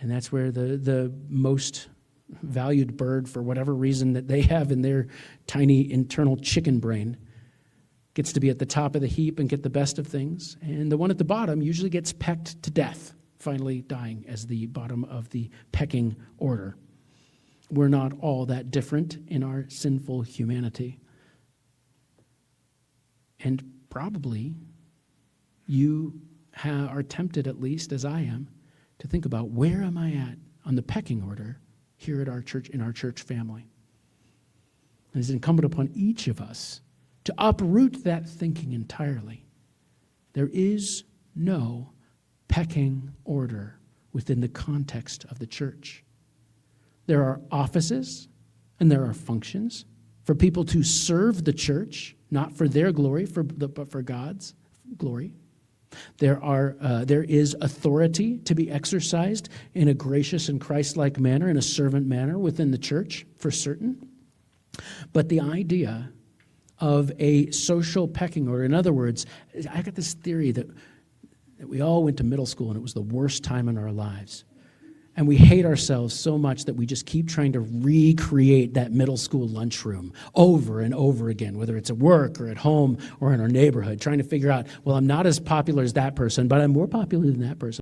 And that's where the most valued bird, for whatever reason that they have in their tiny internal chicken brain, gets to be at the top of the heap and get the best of things. And the one at the bottom usually gets pecked to death, finally dying as the bottom of the pecking order. We're not all that different in our sinful humanity. And probably you are tempted, at least as I am, to think about, where am I at on the pecking order here at our church, in our church family? And it's incumbent upon each of us to uproot that thinking entirely. There is no pecking order within the context of the church. There are offices and there are functions for people to serve the church, not for their glory, but for God's glory. There is authority to be exercised in a gracious and Christ-like manner, in a servant manner within the church, for certain. But the idea of a social pecking order, in other words, I got this theory that we all went to middle school and it was the worst time in our lives. And we hate ourselves so much that we just keep trying to recreate that middle school lunchroom over and over again, whether it's at work or at home or in our neighborhood, trying to figure out, well, I'm not as popular as that person, but I'm more popular than that person.